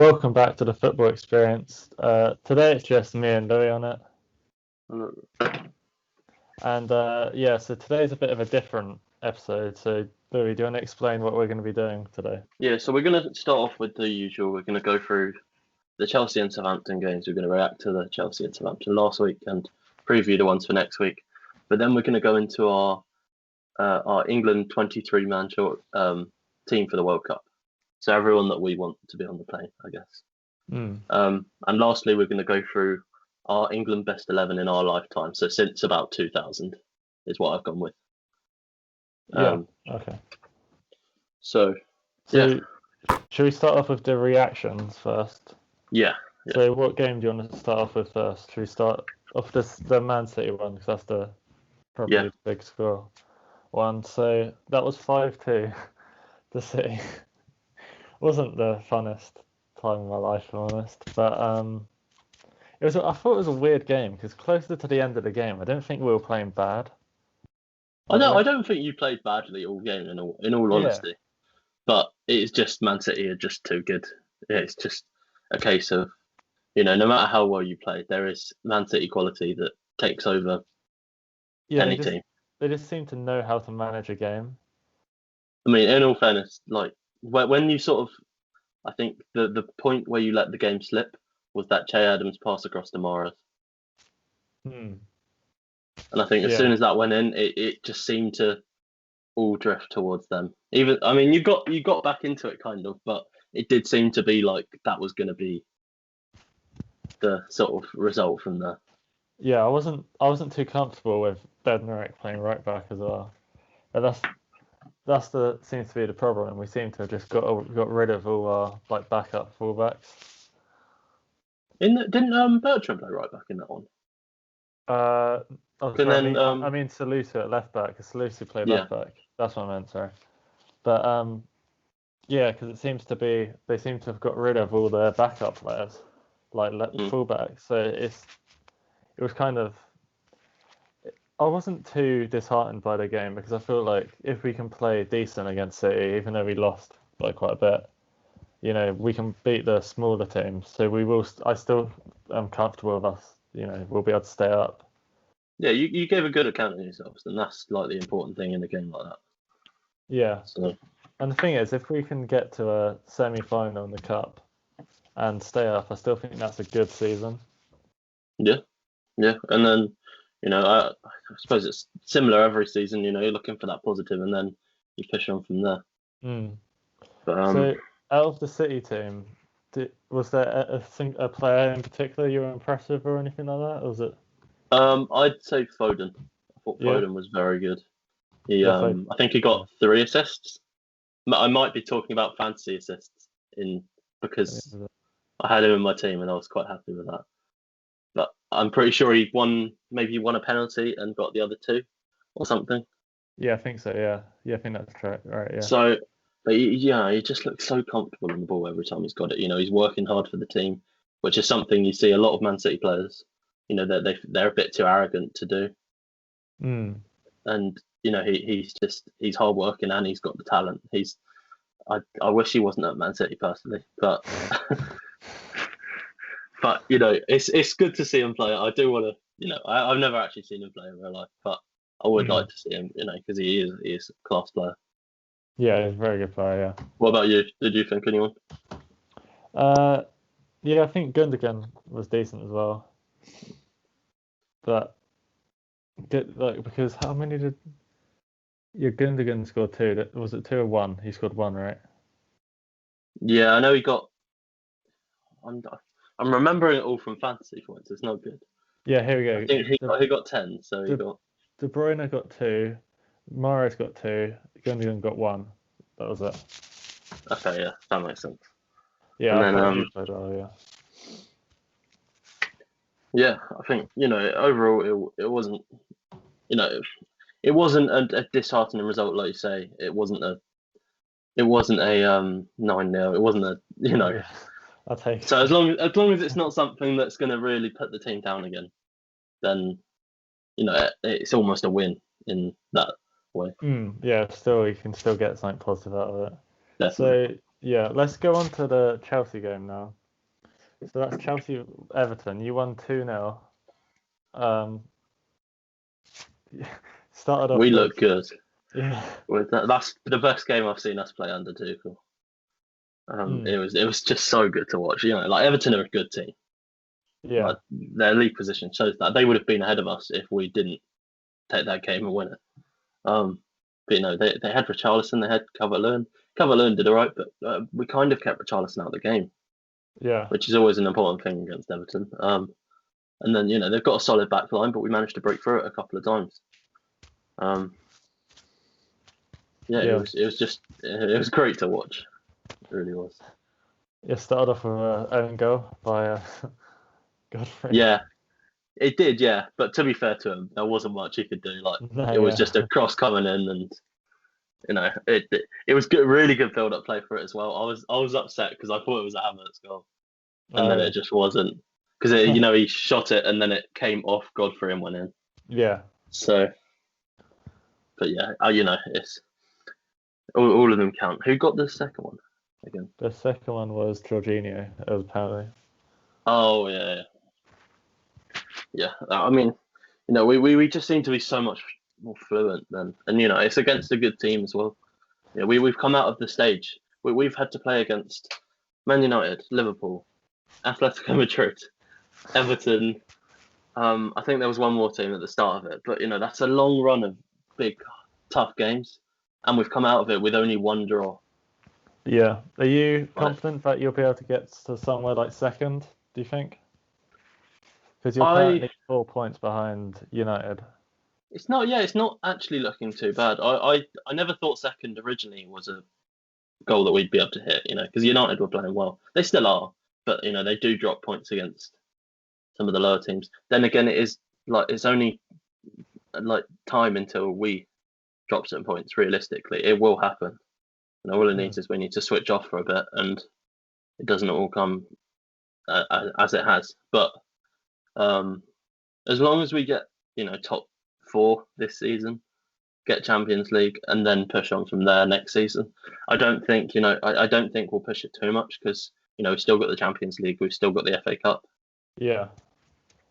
Welcome back to the football experience. Today it's just me and Louis on it. And so today's a bit of a different episode. So Louis, do you want to explain what we're going to be doing today? Yeah, so we're going to start off with the usual. We're going to go through the Chelsea and Southampton games. We're going to react to the Chelsea and Southampton last week and preview the ones for next week. But then we're going to go into our England 23-man short team for the World Cup. So everyone that we want to be on the plane, I guess. And lastly, we're going to go through our England best 11 in our lifetime. So since about 2000 is what I've gone with. Okay. So should we start off with the reactions first? Yeah. So what game do you want to start off with first? Should we start off the Man City one, because that's probably the big score one. So that was 5-2 to City. Wasn't the funnest time of my life, if I'm honest, but I thought it was a weird game because closer to the end of the game, I don't think we were playing bad. I don't think you played badly all game in all honesty, but it's just Man City are just too good. It's just a case of, no matter how well you play, there is Man City quality that takes over any team. They just seem to know how to manage a game. I mean, in all fairness, like when you sort of, I think the point where you let the game slip was that Che Adams pass across to Morris. And I think as soon as that went in, it just seemed to all drift towards them. You got back into it kind of, but it did seem to be like that was going to be the sort of result from there. Yeah, I wasn't too comfortable with Bednarek playing right back as well. But seems to be the problem. We seem to have just got rid of all our backup fullbacks. Didn't Bertrand play right back in that one? Salusu at left back, because Salusu played left back. That's what I meant, sorry. But because it seems to be they seem to have got rid of all their backup players, fullbacks. So it was kind of. I wasn't too disheartened by the game because I feel like if we can play decent against City, even though we lost by quite a bit, we can beat the smaller teams. So we will. I still am comfortable with us. We'll be able to stay up. Yeah, you gave a good account of yourselves, and that's like the important thing in a game like that. Yeah. So. And the thing is, if we can get to a semi-final in the cup and stay up, I still think that's a good season. Yeah, and then. I suppose it's similar every season. You're looking for that positive, and then you push on from there. But, so, out of the City team, was there a player in particular you were impressed with, or anything like that? Or was it? I'd say Foden. I thought Foden was very good. I think he got 3 assists. I might be talking about fantasy assists because I had him in my team, and I was quite happy with that. But I'm pretty sure he won a penalty and got the other 2 or something. Yeah, I think so. Yeah, I think that's correct. Right. Yeah. So, but he just looks so comfortable on the ball every time he's got it. He's working hard for the team, which is something you see a lot of Man City players. They're a bit too arrogant to do. And he's hardworking and he's got the talent. I wish he wasn't at Man City personally, but. But it's good to see him play. I do want to, I've never actually seen him play in real life, but I would like to see him, because he is a class player. Yeah, he's a very good player. Yeah. What about you? Did you think anyone? Yeah, I think Gundogan was decent as well, but because how many did Gundogan score 2? Was it 2 or 1? He scored 1, right? Yeah, I know he got. I'm remembering it all from fantasy points. It's not good. Yeah, here we go. I think he got 10. So he got. De Bruyne got 2, Mahrez got 2, Gundogan got 1. That was it. Okay, yeah, that makes sense. Yeah, and then, yeah, I think overall it wasn't it wasn't a disheartening result, like you say. It wasn't a 9-0. It wasn't a Yeah. I'll take so as long as it's not something that's going to really put the team down again, then it's almost a win in that way. Yeah, still you can still get something positive out of it. Definitely. So Yeah, let's go on to the Chelsea game now. So that's Chelsea Everton. You won 2-0. Started off We with look good. yeah. That's the best game I've seen us play under Tuchel. It was just so good to watch. Like Everton are a good team. Yeah. Like their league position shows that they would have been ahead of us if we didn't take that game and win it. But they had Richarlison, they had Calvert-Lewin. Calvert-Lewin did all right, but we kind of kept Richarlison out of the game. Yeah. Which is always an important thing against Everton. And then they've got a solid back line, but we managed to break through it a couple of times. It was great to watch. It really was. It started off with an own goal by Godfrey. Yeah, it did. Yeah, but to be fair to him, there wasn't much he could do. It was just a cross coming in, and it was good, really good build-up play for it as well. I was upset because I thought it was a Havertz goal, and then it just wasn't because he shot it and then it came off Godfrey and went in. Yeah. So, but yeah, it's all of them count. Who got the second one again? The second one was Jorginho, apparently. Oh yeah. I mean, we just seem to be so much more fluent then, and it's against a good team as well. Yeah, we've come out of the stage. We've had to play against Man United, Liverpool, Atletico Madrid, Everton. I think there was one more team at the start of it, but that's a long run of big, tough games, and we've come out of it with only one draw. Yeah. Are you confident that you'll be able to get to somewhere like second? Do you think? Because you're currently 4 points behind United. It's not actually looking too bad. I never thought second originally was a goal that we'd be able to hit. Because United were playing well. They still are, but they do drop points against some of the lower teams. Then again, it's only like time until we drop some points. Realistically, it will happen. All it needs is we need to switch off for a bit, and it doesn't all come as it has. But as long as we get top 4 this season, get Champions League, and then push on from there next season, I don't think I don't think we'll push it too much because we've still got the Champions League, we've still got the FA Cup. Yeah.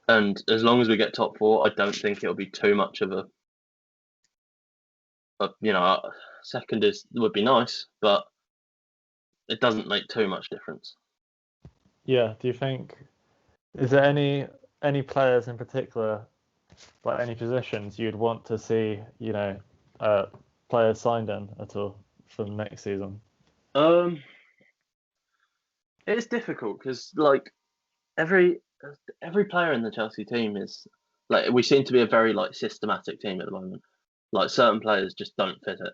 And as long as we get top 4, I don't think it'll be too much of a second would be nice, but it doesn't make too much difference. Yeah. Do you think is there any players in particular, like any positions you'd want to see players signed in at all for next season? It's difficult because every player in the Chelsea team is we seem to be a very systematic team at the moment. Certain players just don't fit it,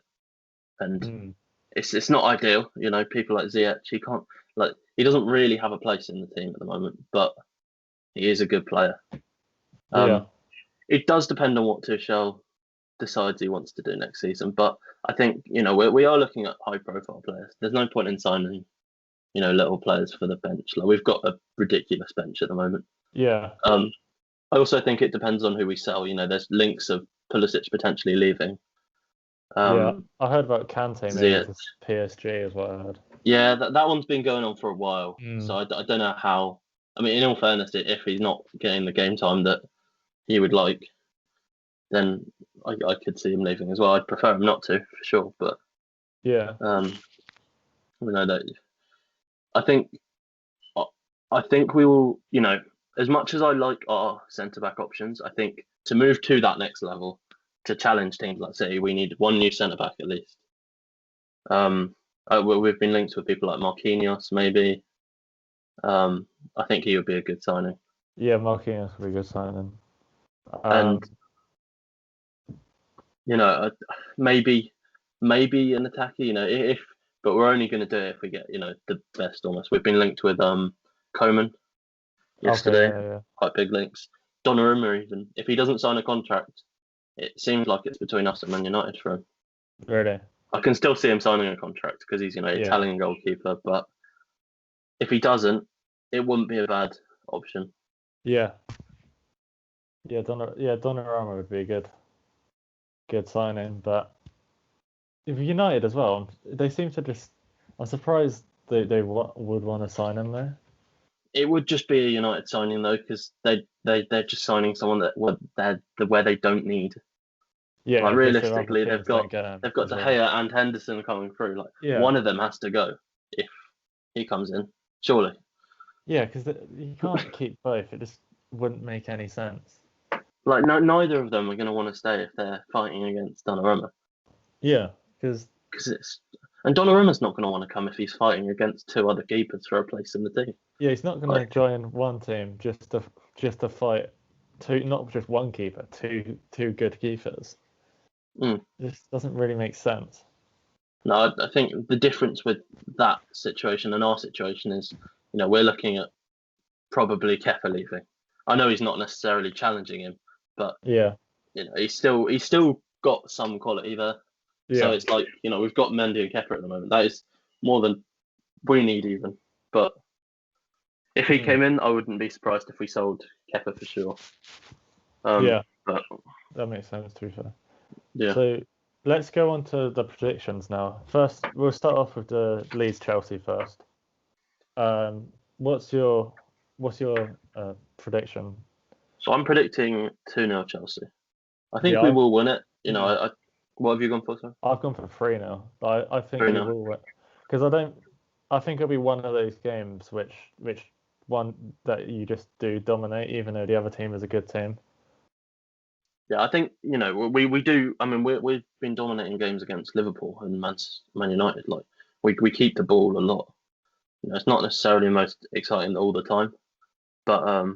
and it's not ideal. People like Ziyech, he doesn't really have a place in the team at the moment, but he is a good player. It does depend on what Tuchel decides he wants to do next season, but I think we are looking at high-profile players. There's no point in signing little players for the bench. We've got a ridiculous bench at the moment. Yeah. I also think it depends on who we sell. There's links of Pulisic potentially leaving. I heard about Kante maybe to PSG is what I heard. Yeah, that one's been going on for a while. So I don't know how. I mean, in all fairness, if he's not getting the game time that he would like, then I could see him leaving as well. I'd prefer him not to, for sure. But yeah, we know that. I think we will. As much as I like our centre back options, I think to move to that next level, to challenge teams like City, we need one new centre back at least. We've been linked with people like Marquinhos, maybe. I think he would be a good signing. Yeah, Marquinhos would be a good signing. And maybe an attacker. But we're only going to do it if we get the best almost. We've been linked with Coman yesterday. Okay, yeah. Quite big links. Donnarumma even. If he doesn't sign a contract, it seems like it's between us and Man United for him. Really? I can still see him signing a contract because he's Italian goalkeeper. But if he doesn't, it wouldn't be a bad option. Yeah. Yeah, Donnarumma would be a good signing, but if United as well, they seem to just I'm surprised they would want to sign him though. It would just be a United signing though, because they're just signing someone where they don't need. Yeah, like realistically, they've got De Gea and Henderson coming through. Like yeah. one of them has to go if he comes in, surely. Yeah, because you can't keep both. It just wouldn't make any sense. Like neither of them are going to want to stay if they're fighting against Donnarumma. Yeah, because and Donnarumma's not going to want to come if he's fighting against two other keepers for a place in the team. Yeah, he's not going to join one team just to fight two, not just one keeper, two good keepers. It just doesn't really make sense. No, I think the difference with that situation and our situation is, we're looking at probably Kepa leaving. I know he's not necessarily challenging him, but yeah, he's still got some quality there. Yeah. So it's like, we've got Mendy and Kepa at the moment. That is more than we need even. But if he came in, I wouldn't be surprised if we sold Kepa for sure. Yeah, but that makes sense to be fair. Yeah. So let's go on to the predictions now. First, we'll start off with the Leeds Chelsea first. What's your prediction? So I'm predicting 2-0 Chelsea. I think we will win it. What have you gone for, sir? I've gone for 3-0. I think we will win, because I think it'll be one of those games which one that you just do dominate, even though the other team is a good team. Yeah, I think we do. I mean, we've been dominating games against Liverpool and Man United. Like we keep the ball a lot. It's not necessarily most exciting all the time, but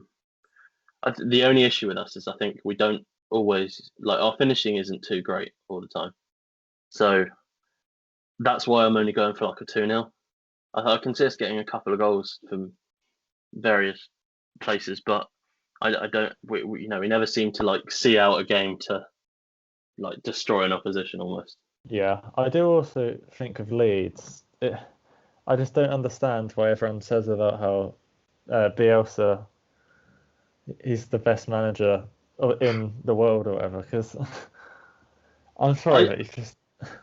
the only issue with us is I think we don't always our finishing isn't too great all the time. So that's why I'm only going for like a 2-0. I can see us getting a couple of goals from various places, but I don't. We never seem to see out a game to destroy an opposition almost. Yeah, I do also think of Leeds. I just don't understand why everyone says about how Bielsa, he's the best manager in the world or whatever. Because I'm sorry, but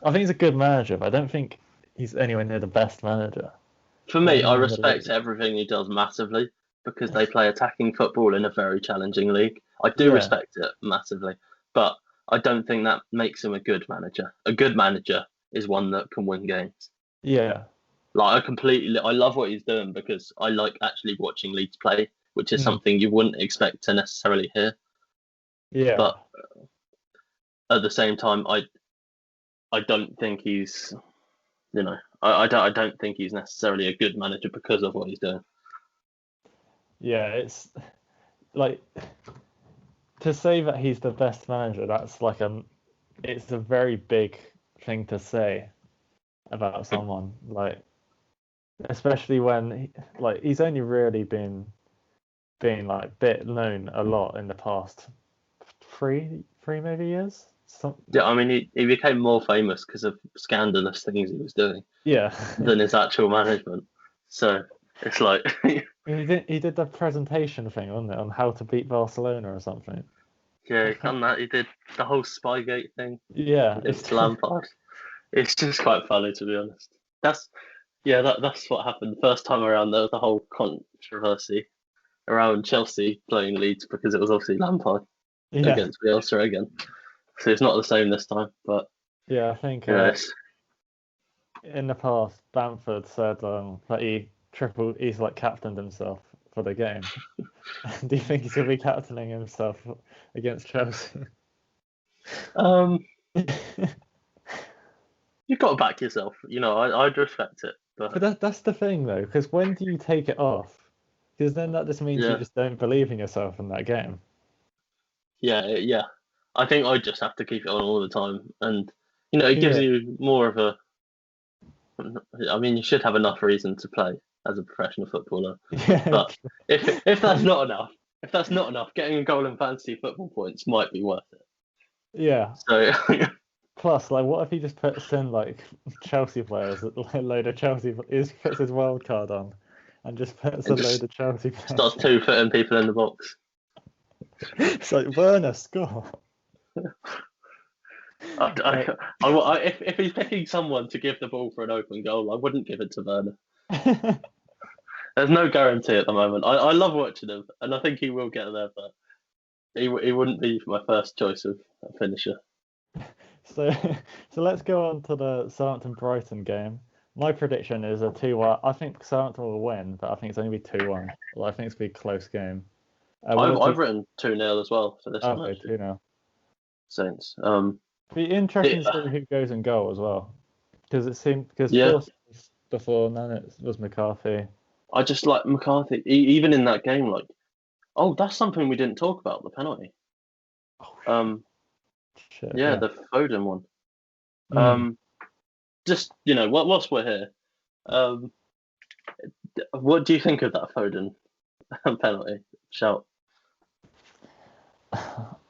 I think he's a good manager, but I don't think he's anywhere near the best manager. For me, I respect everything he does massively because they play attacking football in a very challenging league. I do respect it massively, but I don't think that makes him a good manager. A good manager is one that can win games. Yeah. I love what he's doing because I like actually watching Leeds play, which is something you wouldn't expect to necessarily hear. Yeah. But at the same time, I don't think he's, I don't think he's necessarily a good manager because of what he's doing. Yeah, it's to say that he's the best manager. That's it's a very big thing to say about someone, especially when he's only really been bit known a lot in the past three maybe years. Yeah, I mean he became more famous because of scandalous things he was doing. Yeah. Than his actual management. So it's like he did the presentation thing, wasn't it, on how to beat Barcelona or something? Yeah, he done that. He did the whole Spygate thing. Yeah, it's Lampard. It's just quite funny, to be honest. That's what happened the first time around. There was the whole controversy around Chelsea playing Leeds because it was obviously Lampard against Bielsa again. So it's not the same this time, but I think in the past Bamford said that he's captained himself for the game. Do you think he's gonna be captaining himself against Chelsea? You've got to back yourself. I'd respect it. But that's the thing, though, because when do you take it off? Because then that just means you just don't believe in yourself in that game. Yeah. I think I'd just have to keep it on all the time. And, it gives you more of a... I mean, you should have enough reason to play as a professional footballer. Yeah. But if that's not enough, getting a goal in fantasy football points might be worth it. Yeah. So... Plus, what if he just puts in Chelsea players, a load of Chelsea, puts his wild card on, and just puts a load of Chelsea players. Starts 2-footing people in the box. It's like Werner, score. If he's picking someone to give the ball for an open goal, I wouldn't give it to Werner. There's no guarantee at the moment. I love watching him, and I think he will get there, but he wouldn't be my first choice of a finisher. So let's go on to the Southampton Brighton game. My prediction is a 2-1. I think Southampton will win, but I think it's only be 2-1. Well, I think it's be a close game. I've written 2-0 as well for this one. Okay, 2-0. Saints. Be interesting to see who goes in goal as well, because before, and then it was McCarthy. I just like McCarthy, even in that game. That's something we didn't talk about, the penalty. Shit, the Foden one. Just whilst we're here, what do you think of that Foden penalty shout?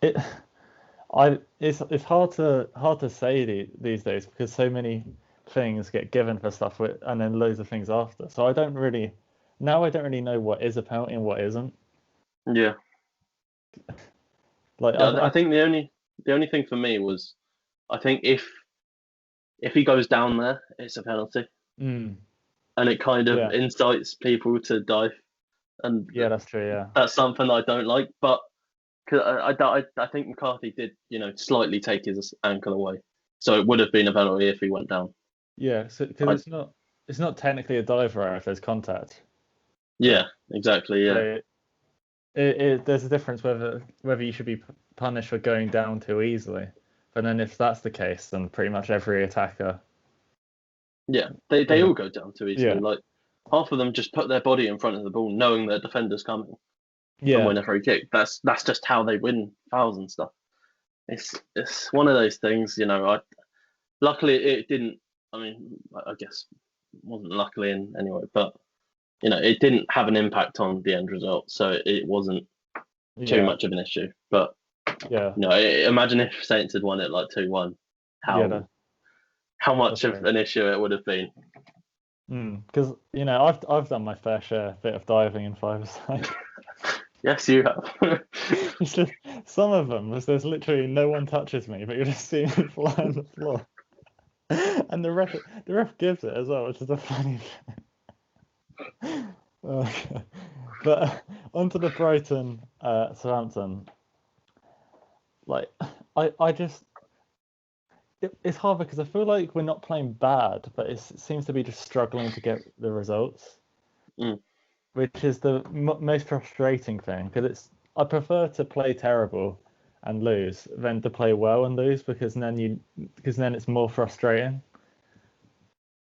It's hard to say these days because so many things get given for stuff and then loads of things after. So I don't really know what is a penalty and what isn't. Yeah. I think the only thing for me was, I think if he goes down there, it's a penalty, and it kind of incites people to dive. And that's true. Yeah, that's something I don't like. But cause I think McCarthy did, slightly take his ankle away, so it would have been a penalty if he went down. Yeah, so because it's not technically a dive error if there's contact. Yeah, exactly. Yeah. So there's a difference whether you should be punished for going down too easily. But then if that's the case, then pretty much every attacker. Yeah, they all go down too easily. Yeah. Like half of them just put their body in front of the ball, knowing their defender's coming. Yeah. And win a free kick. That's just how they win fouls and stuff. It's one of those things, luckily it didn't. I mean, I guess it wasn't luckily in anyway, but it didn't have an impact on the end result, so it wasn't too much of an issue. But imagine if Saints had won it like 2-1, how much of an issue it would have been. Because I've done my fair share bit of diving in 5-a-side. Yes, you have. It's just some of them, there's literally no one touches me, but you're just seeing me fly on the floor, and the ref gives it as well, which is a funny thing. Okay. But onto the Brighton Southampton. Like I just it's hard because I feel like we're not playing bad, but it seems to be just struggling to get the results, which is the most frustrating thing. Because I prefer to play terrible and lose than to play well and lose, because then it's more frustrating.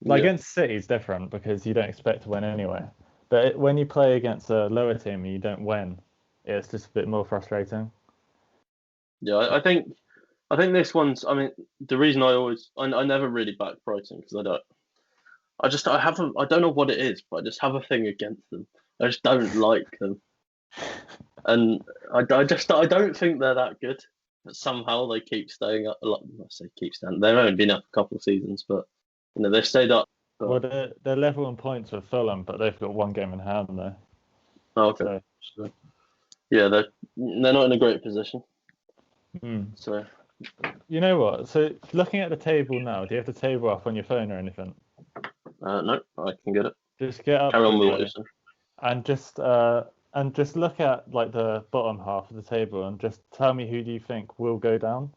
Against City is different because you don't expect to win anyway. But when you play against a lower team and you don't win, it's just a bit more frustrating. Yeah, I think this one's. I mean, the reason I never really back Brighton because I don't know what it is, but I just have a thing against them. I just don't like them, and I don't think they're that good. But somehow they keep staying up. I say keep staying. They've only been up a couple of seasons, but they've stayed up. But... Well, they're level in points with Fulham, but they've got one game in hand though. Oh, okay. So, yeah, they're not in a great position. So, you know what? So, looking at the table now, do you have the table up on your phone or anything? No, I can get it. Just get up. Carry on with what you're saying. And just look at like the bottom half of the table and just tell me who do you think will go down.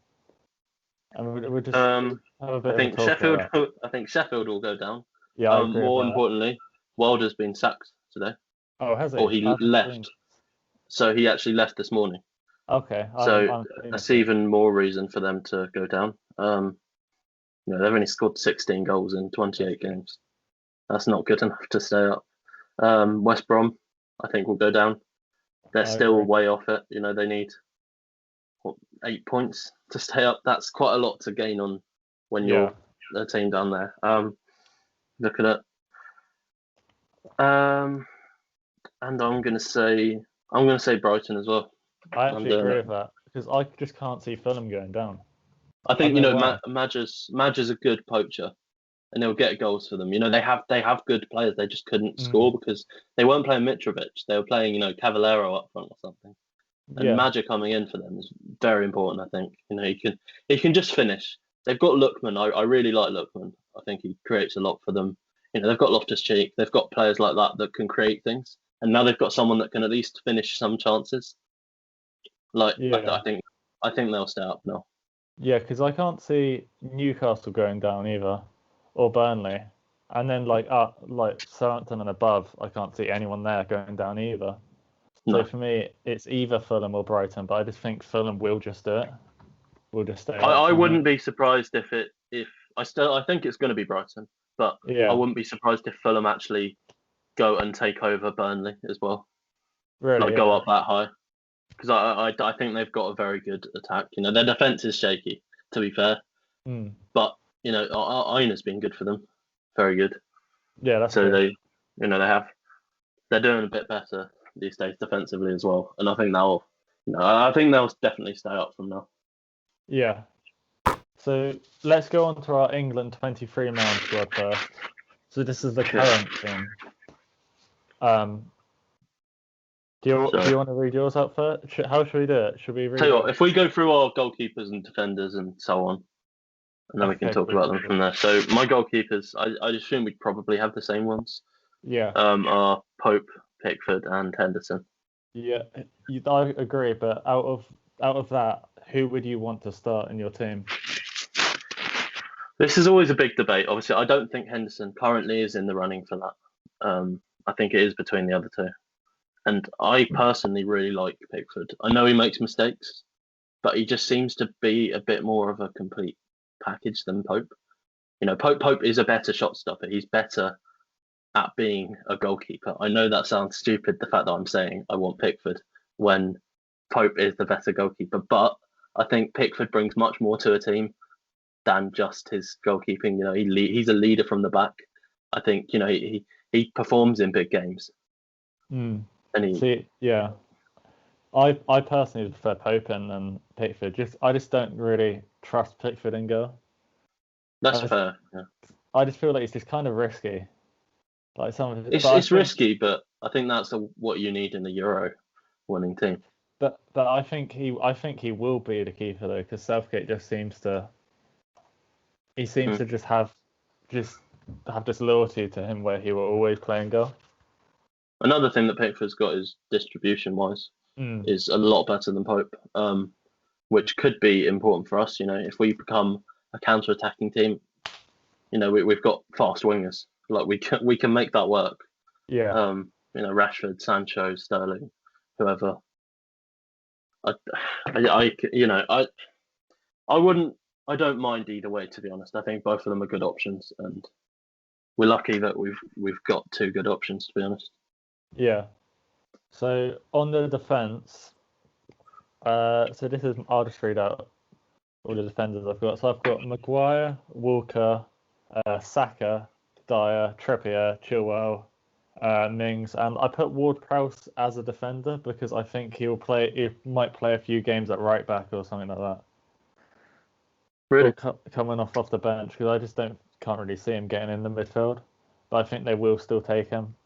And we'll just have a bit. I think Sheffield will go down. Yeah. I agree more importantly, Wilder's been sacked today. Oh, has he? Or he left. So he actually left this morning. Okay. So that's even more reason for them to go down. They've only scored 16 goals in 28 games. That's not good enough to stay up. West Brom, I think, will go down. They're still way off it. They need 8 points to stay up. That's quite a lot to gain on when you're a team down there. Look at it. And I'm gonna say Brighton as well. I actually agree with that because I just can't see Fulham going down. I think Madger's a good poacher, and he'll get goals for them. They have good players. They just couldn't score because they weren't playing Mitrovic. They were playing Cavallero up front or something. And Yeah. Madger coming in for them is very important. I think he can just finish. They've got Lookman. I really like Lookman. I think he creates a lot for them. They've got Loftus-Cheek. They've got players like that can create things. And now they've got someone that can at least finish some chances. Yeah. I think they'll stay up now. Yeah, because I can't see Newcastle going down either, or Burnley, and then like Southampton and above, I can't see anyone there going down either. No. So for me, it's either Fulham or Brighton, but I just think Fulham will just do it. We'll just stay. I wouldn't be surprised if I think it's going to be Brighton, but Yeah. I wouldn't be surprised if Fulham actually go and take over Burnley as well. Really, go up that high. Because I think they've got a very good attack. Their defense is shaky, to be fair. But Aina's been good for them, very good. Yeah, that's so good. they're doing a bit better these days defensively as well, and I think they'll definitely stay up from now. Yeah. So let's go on to our England 23-man squad first. So this is the current team. Do you want to read yours out first? How should we do it? Should we read? Tell you what, if we go through our goalkeepers and defenders and so on, and then we can talk about them from there. So my goalkeepers, I assume we'd probably have the same ones. Yeah. Are Pope, Pickford, and Henderson. Yeah, I agree. But out of that, who would you want to start in your team? This is always a big debate. Obviously, I don't think Henderson currently is in the running for that. I think it is between the other two. And I personally really like Pickford. I know he makes mistakes, but he just seems to be a bit more of a complete package than Pope. Pope is a better shot stopper. He's better at being a goalkeeper. I know that sounds stupid, the fact that I'm saying I want Pickford when Pope is the better goalkeeper, but I think Pickford brings much more to a team than just his goalkeeping. He's a leader from the back. I think he performs in big games. And I personally prefer Pope and Pickford. I just don't really trust Pickford in goal. That's fair. Yeah. I just feel like it's just kind of risky. Like it's risky, but I think that's what you need in a Euro winning team. But I think he will be the keeper though, because Southgate just seems to just have this loyalty to him where he will always play in goal. Another thing that Pickford's got is distribution wise is a lot better than Pope, which could be important for us. If we become a counter-attacking team, we've got fast wingers. Like we can make that work. Yeah. Rashford, Sancho, Sterling, whoever. I don't mind either way, to be honest. I think both of them are good options, and we're lucky that we've got two good options, to be honest. Yeah. So on the defence, I'll just read out all the defenders I've got. So I've got Maguire, Walker, Saka, Dyer, Trippier, Chilwell, Mings, and I put Ward-Prowse as a defender because I think he might play a few games at right back or something like that. Really? Coming off the bench, because I just can't really see him getting in the midfield, but I think they will still take him.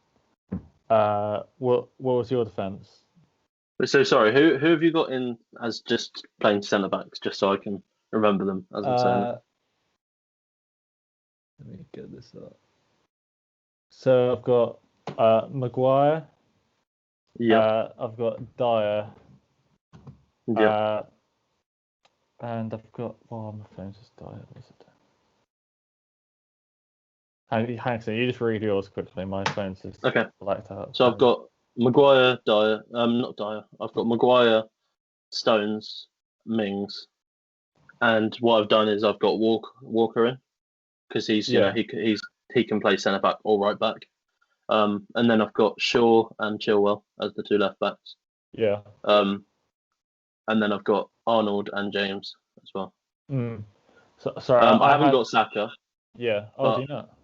What was your defence? So sorry, who have you got in as just playing centre backs, just so I can remember them as I'm saying it? Let me get this up. So I've got Maguire. Yeah. I've got Dyer. Yeah. And I've got my phone's just Dyer. What's it? Hang on, you just read yours quickly. My phone's just blacked out. So I've got Maguire, Dyer. Not Dyer. I've got Maguire, Stones, Mings, and what I've done is I've got Walker in because he's he can play centre back or right back. And then I've got Shaw and Chilwell as the two left backs. Yeah. And then I've got Arnold and James as well. So, sorry, I haven't got Saka. Yeah. Oh, do you not?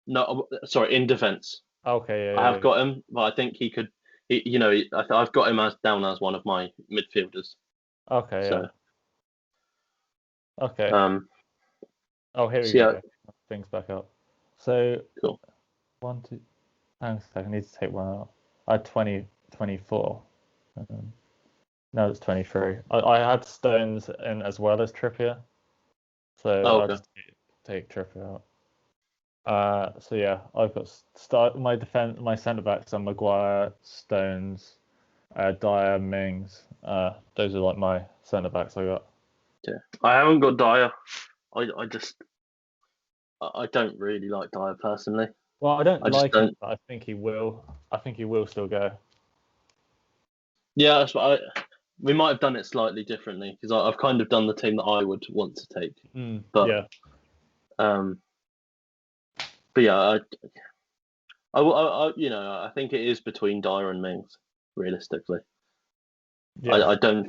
No, sorry, in defence. Okay, yeah. I have got him, but I think he could. I've got him down as one of my midfielders. Okay. So, yeah. Okay. Here we go. Things back up. So cool. 1, 2. Hang on a second. I need to take one out. I had 24. No, it's 23. I had Stones in as well as Trippier, so I'll Okay. just take Trippier out. So yeah, I've got my centre backs are Maguire, Stones, Dyer, Mings. Those are like my centre backs I got. Yeah. I haven't got Dyer. I don't really like Dyer personally. Well, I don't I just like him, don't. but I think he will. I think he will still go. Yeah, that's what we might have done it slightly differently because I've kind of done the team that I would want to take. But Yeah. but yeah, I think it is between Dyer and Mings, realistically. Yeah, I don't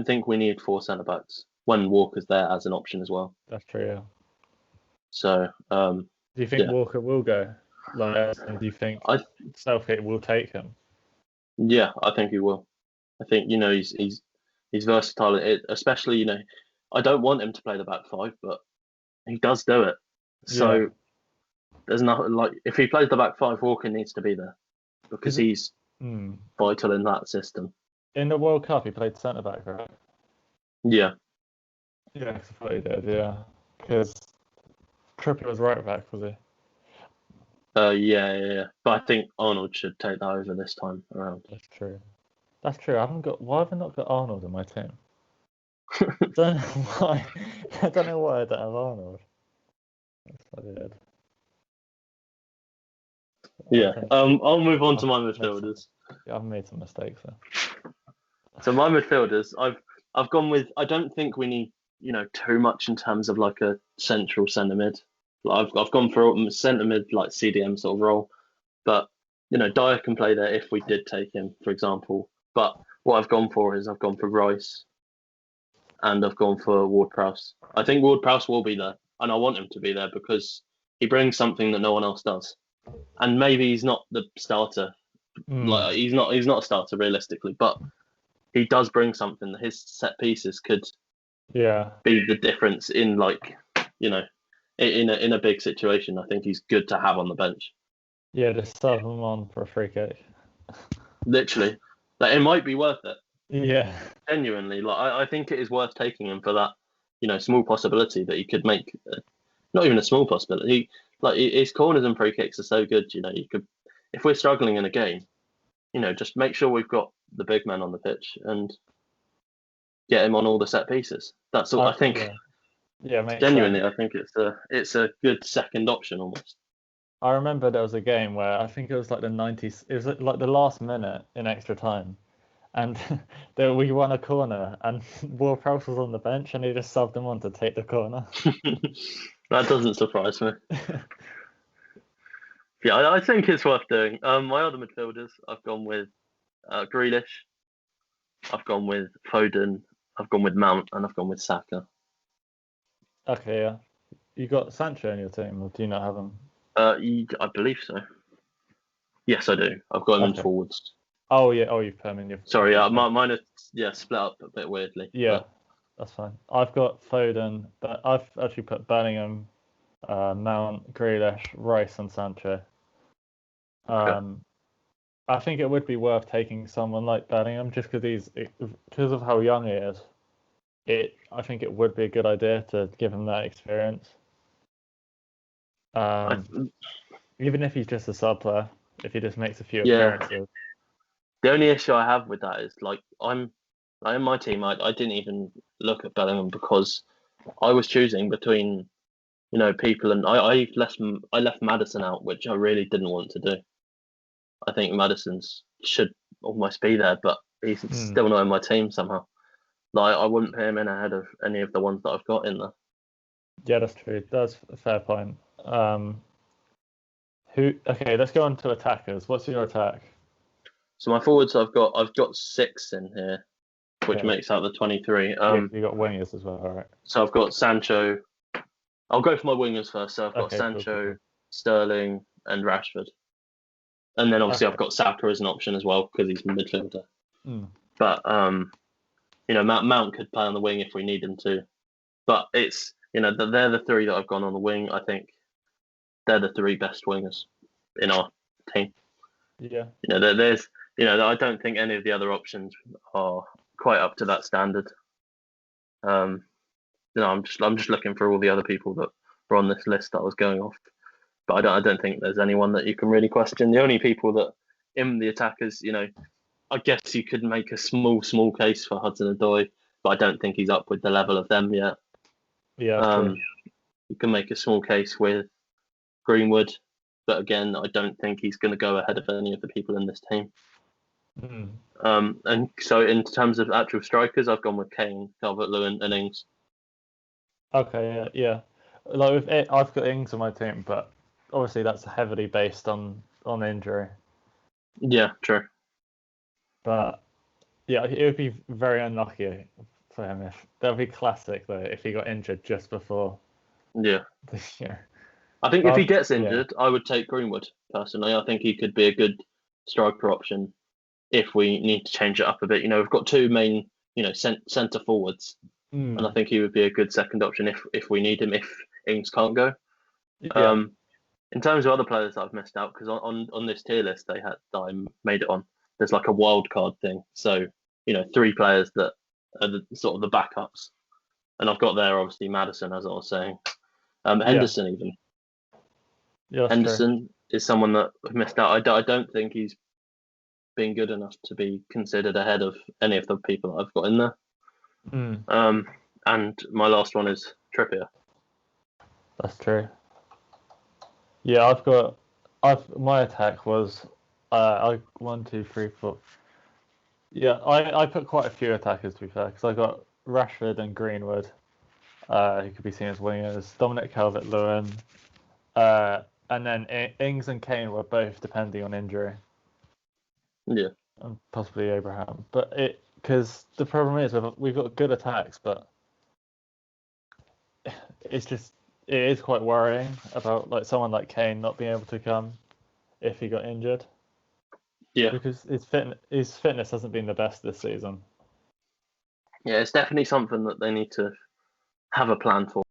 think we need 4 centre backs when Walker's there as an option as well. that's true. Yeah. So Do you think yeah, Walker will go? And do you think Southgate will take him? I think he will. I think he's versatile. Especially I don't want him to play the back 5, but he does do it. So there's nothing like if he plays the back 5, Walker needs to be there because he's vital in that system. In the World Cup, he played centre back, right? Yeah. Yeah, I thought he did. Yeah, because Trippier was right back, was he? Yeah. But I think Arnold should take that over this time around. That's true. That's true. Why have I not got Arnold in my team? I don't know why. I don't know why I don't have Arnold. That's weird. Yeah. I'll move on to my midfielders. Yeah, I've made some mistakes there. So my midfielders, I've gone with. I don't think we need too much in terms of like a central centre mid. I've gone for a centre mid like CDM sort of role, but Dyer can play there if we did take him, for example. But what I've gone for is I've gone for Rice, and I've gone for Ward-Prowse. I think Ward-Prowse will be there, and I want him to be there because he brings something that no one else does. And maybe he's not the starter. Like he's not a starter realistically, but he does bring something. His set pieces could be the difference in in a big situation. I think he's good to have on the bench. Yeah, just sub him on for a free kick. Literally, it might be worth it. Yeah. Genuinely, I think it is worth taking him for that, small possibility that he could make. Not even a small possibility. His corners and free kicks are so good. You could, if we're struggling in a game, just make sure we've got the big man on the pitch and get him on all the set pieces. That's all I think. Yeah, makes genuinely, sense. I think it's a good second option almost. I remember there was a game where I think it was like the 90s. It was like the last minute in extra time, and we won a corner, and Ward-Prowse was on the bench, and he just subbed him on to take the corner. That doesn't surprise me. Yeah, I think it's worth doing. My other midfielders, I've gone with Grealish, I've gone with Foden, I've gone with Mount, and I've gone with Saka. Okay, yeah. You got Sancho in your team, or do you not have him? I believe so. Yes, I do. I've got him in forwards. Oh yeah. Oh, you've put him in your. Sorry, mine are split up a bit weirdly. Yeah, that's fine. I've got Foden, but I've actually put Bellingham, Mount, Grealish, Rice, and Sancho. I think it would be worth taking someone like Bellingham just because of how young he is. I think it would be a good idea to give him that experience. Even if he's just a sub player, if he just makes a few appearances. The only issue I have with that is I'm in my team. I didn't even look at Bellingham because I was choosing between people, and I left Maddison out, which I really didn't want to do. I think Maddison should almost be there, but he's still not in my team somehow. I wouldn't put him in ahead of any of the ones that I've got in there. Yeah, that's true. That's a fair point. Okay, let's go on to attackers. What's your attack? So my forwards, I've got 6 in here, which makes out the 23. You got wingers as well, all right. So I've got Sancho. I'll go for my wingers first. So I've got Sancho, cool. Sterling, and Rashford. And then obviously I've got Saka as an option as well because he's a midfielder. But Mount could play on the wing if we need him to. But it's they're the 3 that I've gone on the wing. I think they're the 3 best wingers in our team. Yeah. There's I don't think any of the other options are quite up to that standard. I'm just looking for all the other people that were on this list that I was going off, but I don't think there's anyone that you can really question. The only people that in the attackers, I guess you could make a small case for Hudson-Odoi, but I don't think he's up with the level of them yet. Yeah. You can make a small case with Greenwood, but again, I don't think he's going to go ahead of any of the people in this team. And so in terms of actual strikers, I've gone with Kane, Calvert-Lewin, and Ings. Okay, yeah. Like I've got Ings on my team, but obviously that's heavily based on injury. Yeah, true. But yeah, it would be very unlucky for him if that would be classic though if he got injured just before. Yeah. This year. I think if he gets injured, I would take Greenwood personally. I think he could be a good striker option if we need to change it up a bit. We've got two main, centre forwards, and I think he would be a good second option if we need him. If Ings can't go. Yeah. In terms of other players that I've missed out, because on this tier list that I made it on, there's like a wild card thing. So 3 players that are sort of the backups, and I've got there obviously Maddison, as I was saying, Henderson even. Yeah, Henderson is someone that I've missed out. I don't think he's been good enough to be considered ahead of any of the people that I've got in there. And my last one is Trippier. That's true. Yeah, my attack was I 1, 2, 3, 4. Yeah, I put quite a few attackers to be fair because I got Rashford and Greenwood, who could be seen as wingers. Dominic Calvert-Lewin, and then Ings and Kane were both depending on injury. Yeah, and possibly Abraham, but because the problem is we've got good attacks, but it is quite worrying about like someone like Kane not being able to come if he got injured. Yeah, because his fitness hasn't been the best this season. Yeah, it's definitely something that they need to have a plan for.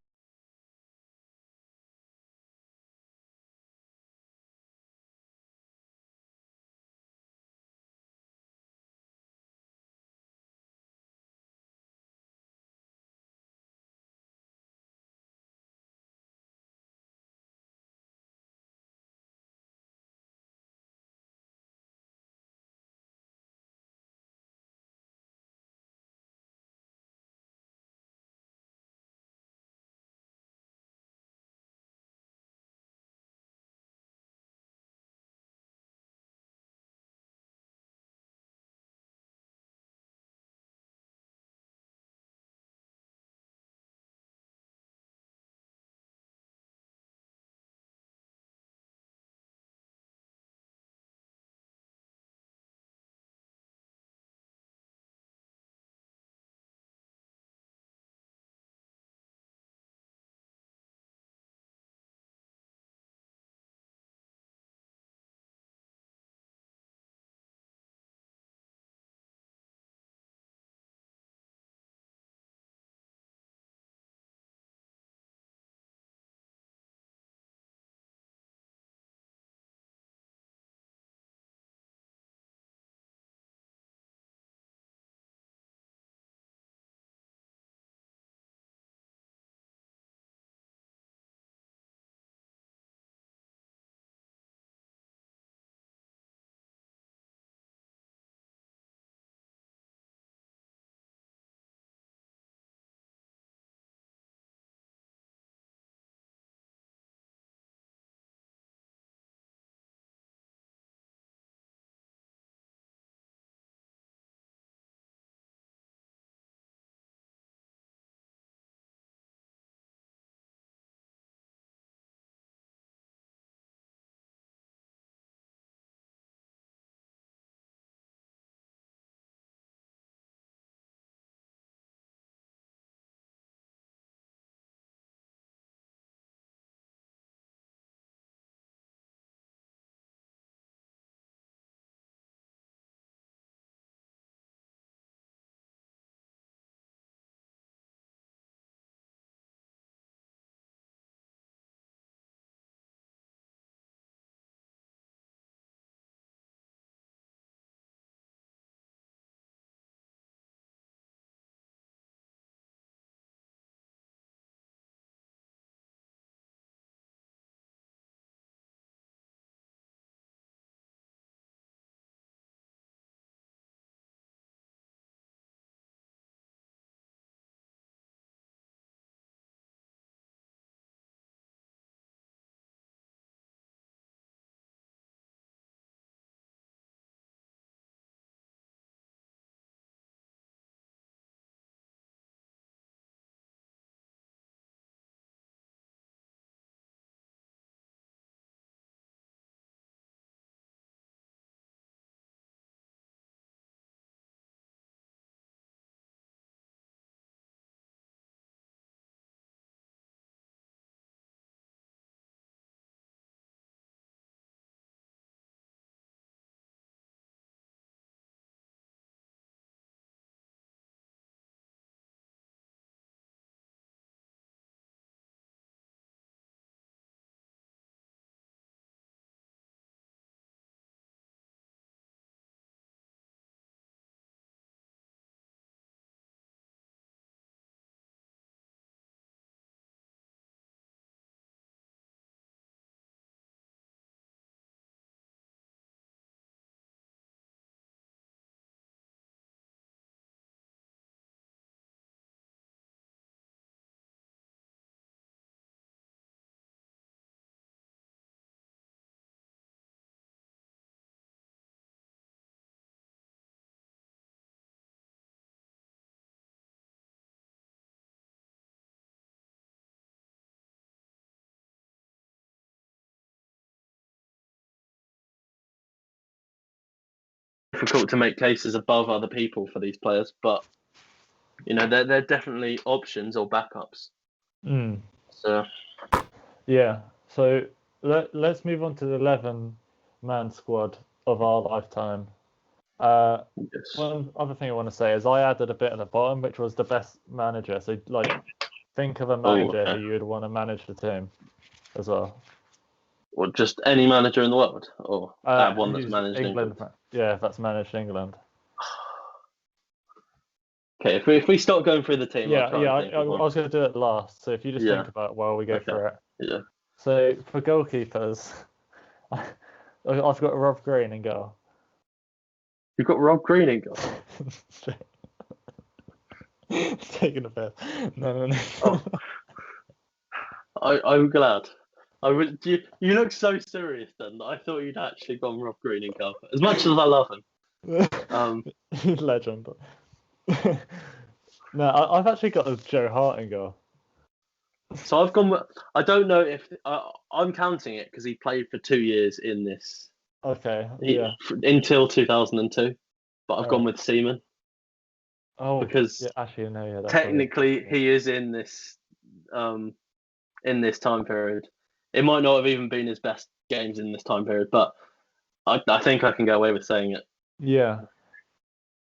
difficult to make cases above other people for these players, but they're definitely options or backups. So yeah, so let's move on to the 11-man squad of our lifetime. yes. One other thing I want to say is I added a bit at the bottom, which was the best manager. So think of a manager who you would want to manage the team as well. Or just any manager in the world, or one that's managed England. Yeah, that's managed England. Okay, if we start going through the team, I was going to do it last. So if you just think about it while we go through it. Yeah. So for goalkeepers, I've got Rob Green in goal. You've got Rob Green in goal. Taking a piss. No. Oh. I'm glad. You look so serious then that I thought you'd actually gone Rob Green in goal. As much as I love him. Legend. No, I've actually got Joe Hart in goal. So I've gone. I don't know if I'm counting it because he played for 2 years in this. Okay. Until 2002, but I've gone with Seaman. Oh, because actually, no, yeah. Technically, he is in this time period. It might not have even been his best games in this time period, but I think I can get away with saying it. Yeah.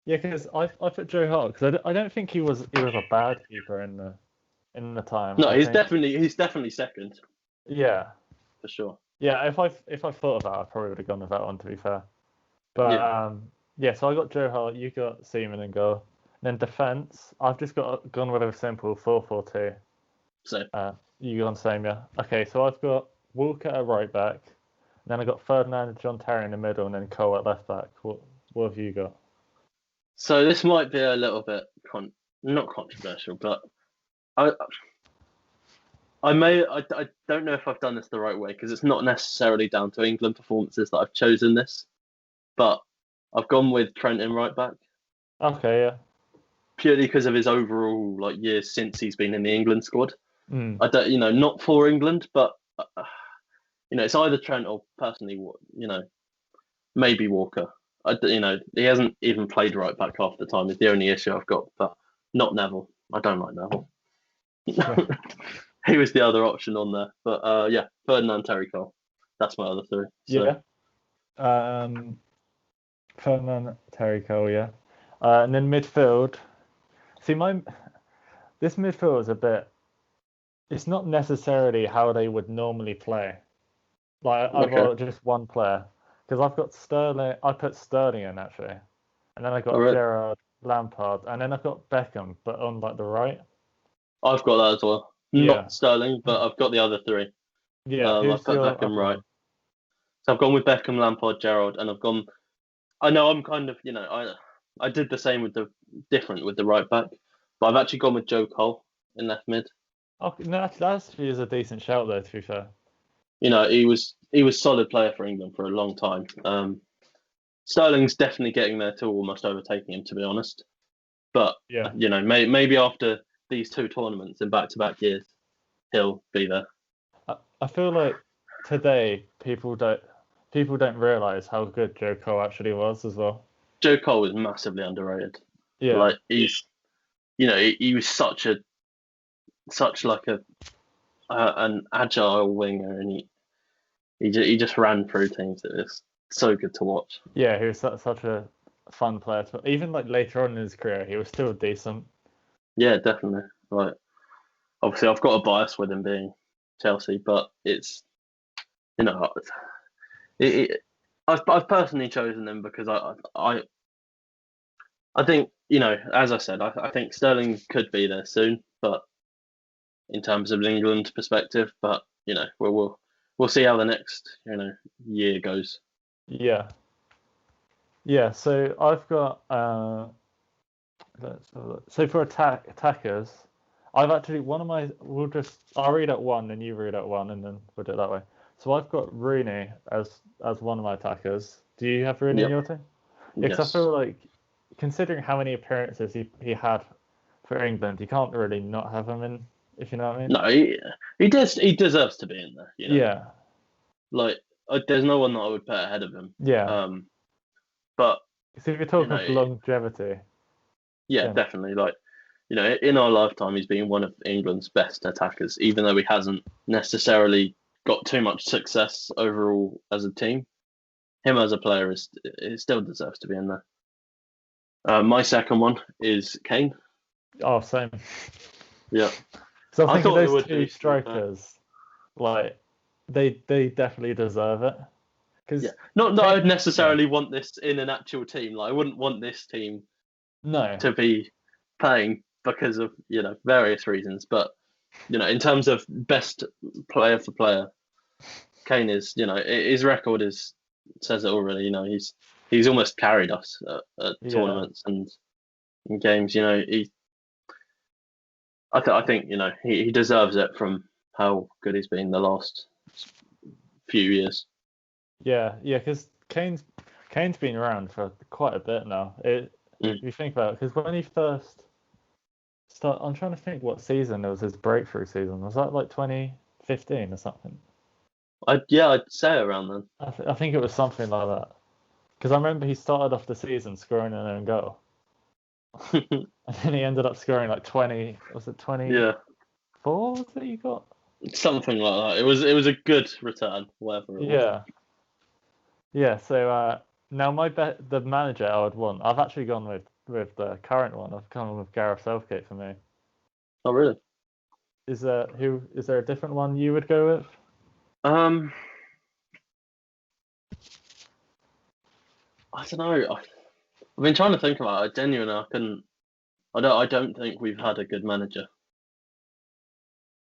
Yeah, because I put Joe Hart because I don't think he was a bad keeper in the time. No, he's definitely second. Yeah, for sure. Yeah, if I thought about it, I probably would have gone with that one, to be fair. But so I got Joe Hart, you got Seaman in goal. And then defence, I've just gone with a simple 4-4-2. Same. You gone same, yeah. Okay, so I've got Walker at right back, then I got Ferdinand and John Terry in the middle, and then Cole at left back. What have you got? So this might be a little bit not controversial, but I don't know if I've done this the right way because it's not necessarily down to England performances that I've chosen this, but I've gone with Trent in right back. Okay, yeah. Purely because of his overall years since he's been in the England squad. I don't, not for England, but it's either Trent or personally, maybe Walker. He hasn't even played right back half the time. It's the only issue I've got, but not Neville. I don't like Neville. He was the other option on there, but Ferdinand, Terry, Cole. That's my other three. So. Yeah. Ferdinand, Terry, Cole. Yeah. And then midfield. See, this midfield is a bit. It's not necessarily how they would normally play. I've got just one player because I've got Sterling. I put Sterling in actually, and then I got Gerrard, Lampard, and then I've got Beckham, but on the right. I've got that as well. Yeah. Not Sterling, but I've got the other three. Yeah, I've put Beckham right. So I've gone with Beckham, Lampard, Gerrard, and I've gone. I know I'm kind of I did the same with the right back, but I've actually gone with Joe Cole in left mid. Okay, no, that is a decent shout though, to be fair. He was solid player for England for a long time. Sterling's definitely getting there to almost overtaking him, to be honest. But maybe after these two tournaments in back-to-back years, he'll be there. I feel like today people don't realise how good Joe Cole actually was as well. Joe Cole was massively underrated. Yeah, he's he was such an agile winger, and he just ran through teams. It was so good to watch. Yeah, he was such a fun player. Even later on in his career, he was still decent. Yeah, definitely. Obviously, I've got a bias with him being Chelsea, but it's I've personally chosen him because I think as I said, I think Sterling could be there soon, but in terms of England perspective, but we'll see how the next year goes. Yeah. So I've got so for attackers, I've actually I'll read out one and you read out one and then we'll do it that way. So I've got Rooney as one of my attackers. Do you have Rooney in your team? Yeah, because I feel like considering how many appearances he had for England, you can't really not have him in. If you know what I mean? No, he deserves to be in there. Yeah. There's no one that I would put ahead of him. Yeah. But So if you're talking of longevity, yeah, definitely. Like, in our lifetime, he's been one of England's best attackers, even though he hasn't necessarily got too much success overall as a team. Him as a player it still deserves to be in there. My second one is Kane. Oh, same. Yeah. So I think those two strikers, like, they definitely deserve it. Yeah. Not that I'd necessarily want this in an actual team. Like, I wouldn't want this team to be playing because of various reasons. But in terms of best player for player, Kane is his record says it all really. He's almost carried us at tournaments and in games. I think he deserves it from how good he's been the last few years. Yeah, because Kane's been around for quite a bit now. If you think about it, because when he first started, I'm trying to think what season it was his breakthrough season. Was that like 2015 or something? I'd say around then. I think it was something like that. Because I remember he started off the season scoring an own goal. And then he ended up scoring like 20. Was it 20? Yeah. 4 that he got? Something like that. It was a good return, whatever it was. Yeah. So now the manager I would want. I've actually gone with the current one. I've gone with Gareth Southgate for me. Oh really? Is there a different one you would go with? I don't know. I've been trying to think about it. Genuinely, I don't think we've had a good manager.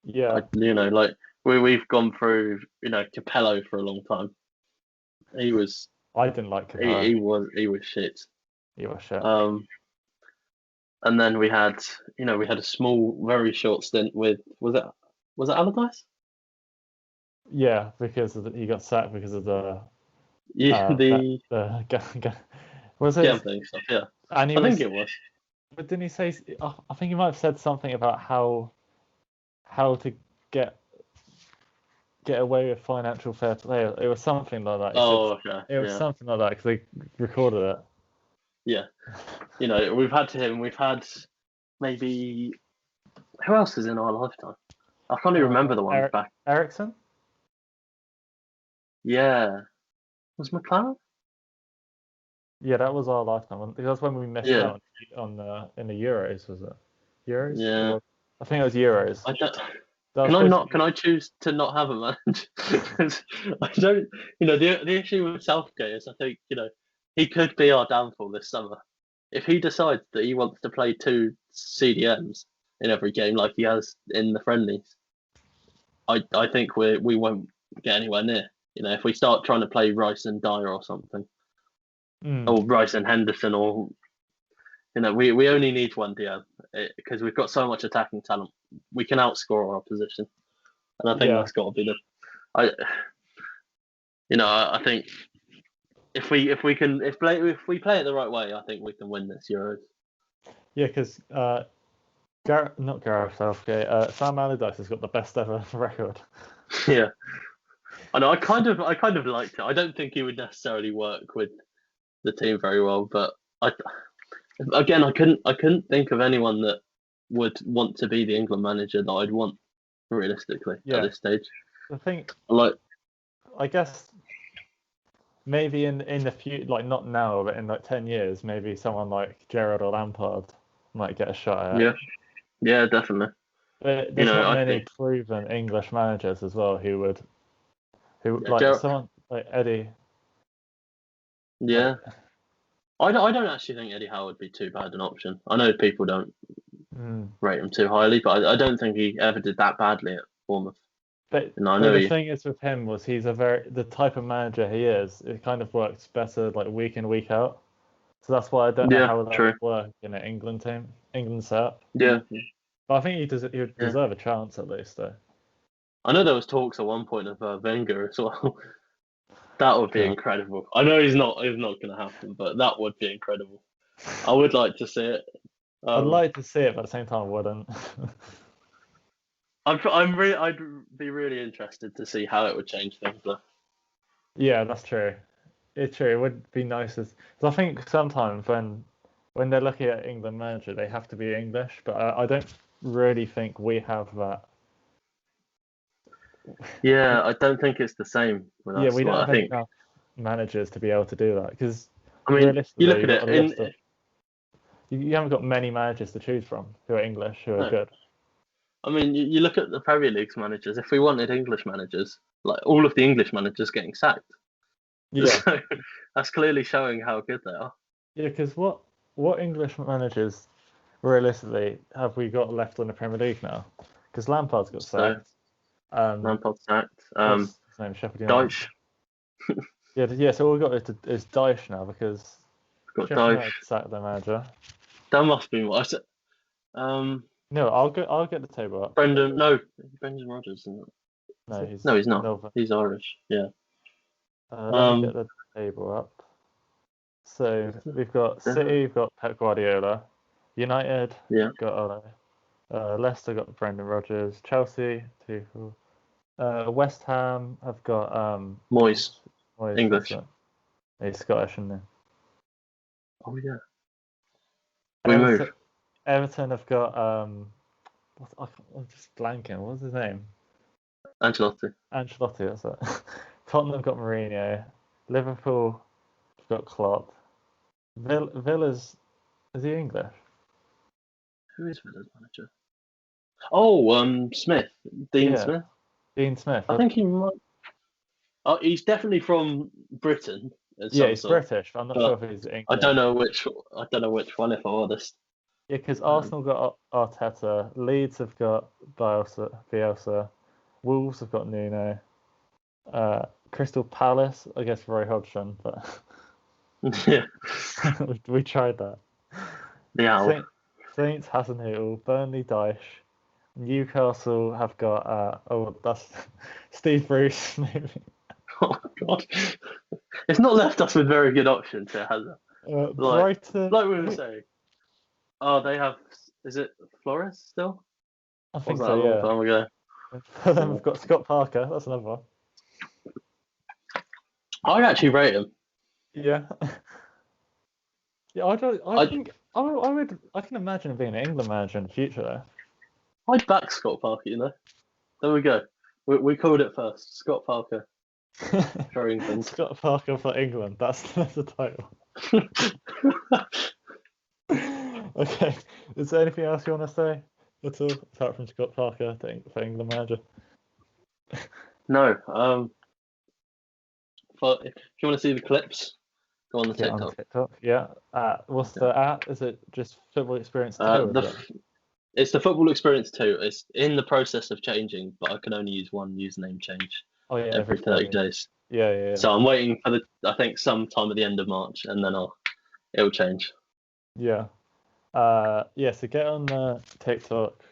Yeah. Like we've gone through Capello for a long time. He was. I didn't like Capello. He was shit. He was shit. And then we had a small, very short stint with was it Allardyce? Yeah, because he got sacked because of the was it gambling stuff. Yeah, and I think it was. But didn't he say? I think he might have said something about how to get away with financial fair play. It was something like that. Okay. It was something like that because they recorded it. Yeah, we've had him. We've had maybe who else is in our lifetime? I can't even remember the ones back. Ericsson? Yeah. Was McLaren? Yeah, that was our lifetime. That's when we missed out on in the Euros, was it? Euros? Yeah. I think it was Euros. Can I choose to not have a manager? I don't. The issue with Southgate is I think he could be our downfall this summer if he decides that he wants to play 2 CDMs in every game like he has in the friendlies. I think we won't get anywhere near. If we start trying to play Rice and Dyer or something, or Rice and Henderson, or we only need one DM because we've got so much attacking talent. We can outscore our opposition, and I think that's got to be I think if we play it the right way, I think we can win this Euros. Yeah, because not Gareth Southgate. Sam Allardyce has got the best ever record. Yeah, I know. I kind of liked it. I don't think he would necessarily work with the team very well, but I couldn't think of anyone that would want to be the England manager that I'd want realistically at this stage. I think I guess maybe in the future, like not now, but in like 10 years, maybe someone like Gerrard or Lampard might get a shot at it. Yeah, definitely. But there's not many proven English managers as well who someone like Eddie. Yeah. I don't actually think Eddie Howe would be too bad an option. I know people don't rate him too highly, but I don't think he ever did that badly at Bournemouth. But the thing is with him was he's the type of manager he is. It kind of works better like week in, week out. So that's why I don't know how that would work in an England setup. Yeah. But I think he would deserve a chance at least, though. I know there was talks at one point of Wenger as well. That would be incredible. I know he's not going to happen, but that would be incredible. I would like to see it. I'd like to see it, but at the same time, I wouldn't. I'd be really interested to see how it would change things, though. Yeah, that's true. it's true. It would be nice because I think sometimes when they're looking at England manager, they have to be English, but I don't really think we have that. Yeah, I don't think it's the same with Yeah, us. we don't Like, have I think, enough managers to be able to do that because I mean, you realistically, look at you've got it a in. list of you haven't got many managers to choose from who are English who are No, good. I mean, you look at the Premier League's managers. If we wanted English managers, like all of the English managers getting sacked. Yeah, So that's clearly showing how good they are. yeah, because what English managers realistically have we got left on the Premier League now? Because Lampard's got So sacked. Um, Lampard sacked. what's his name? Sheffield United. Dyche Yeah. So all we got is Dyche now because got Sheffield Dyche. United sacked their manager. That must be what I said. No, I'll get the table up. Brendan Rodgers. Isn't it? No, he's No, he's not. Northern. He's Irish. Yeah. Let me get the table up. So we've got City, we've got Pep Guardiola, United, Yeah. got Leicester, got Brendan Rodgers, Chelsea, Tuchel, West Ham have got Moyes. English. He's Scottish, isn't he? Oh yeah. We move. Everton have got I'm just blanking. What's his name? Ancelotti. Ancelotti. That's it. Tottenham got Mourinho. Liverpool have got Klopp. Villa's is he English? Who is Villa's manager? Oh, Smith. Dean Smith. Dean Smith. I think he might. Oh, he's definitely from Britain. He's British. I'm not sure if he's English. I don't know which one, if I'm honest. Yeah, because Arsenal got Arteta, Leeds have got Bielsa, Wolves have got Nuno, Crystal Palace, I guess Roy Hodgson, but Yeah. we tried that. The Owl. Saints Hasenhüttl, Burnley Dyche, Newcastle have got that's Steve Bruce maybe. Oh God, it's not left us with very good options here, has it? Brighton, like we were saying. Oh, they have. Is it Flores still? I think Was so. that a long time ago? Then we've got Scott Parker. That's another one. I actually rate him. Yeah. Yeah, I think I can imagine him being an England manager in the future though. I'd back Scott Parker, you know. There we go. We called it first. Scott Parker for England. Scott Parker for England. That's the title. Okay. Is there anything else you want to say at all apart from Scott Parker for England manager? No. If you want to see the clips, go on the TikTok. On TikTok. Yeah. What's the at? Is it just Football Experience 2? It's the Football Experience 2. It's in the process of changing, but I can only use one username change every 30 days. Yeah. So I'm waiting for I think sometime at the end of March, and then it'll change. Yeah. So get on the TikTok.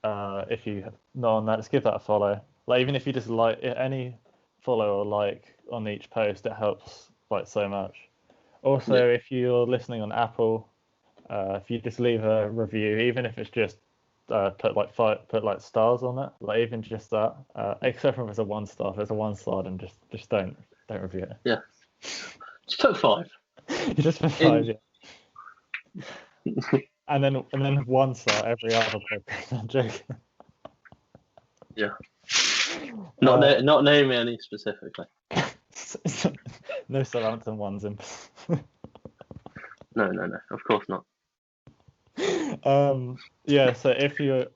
If you're not on that, just give that a follow. Like even if you just like any follow or like on each post, it helps like so much. Also, if you're listening on Apple, if you just leave a review, even if it's just put like stars on it, like even just that, except for if it's a 1 star. If it's a 1 star, then just don't review it. Yeah, just put 5. You just put 5, yeah. and then 1 star every other podcast. I'm joking. Yeah. Not naming any specifically. No Southampton ones in. No, of course not. So if you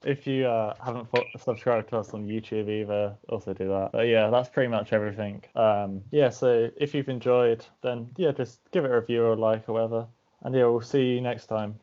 haven't subscribed to us on YouTube either, also do that. But yeah, that's pretty much everything. So if you've enjoyed, then just give it a review or a like or whatever. And we'll see you next time.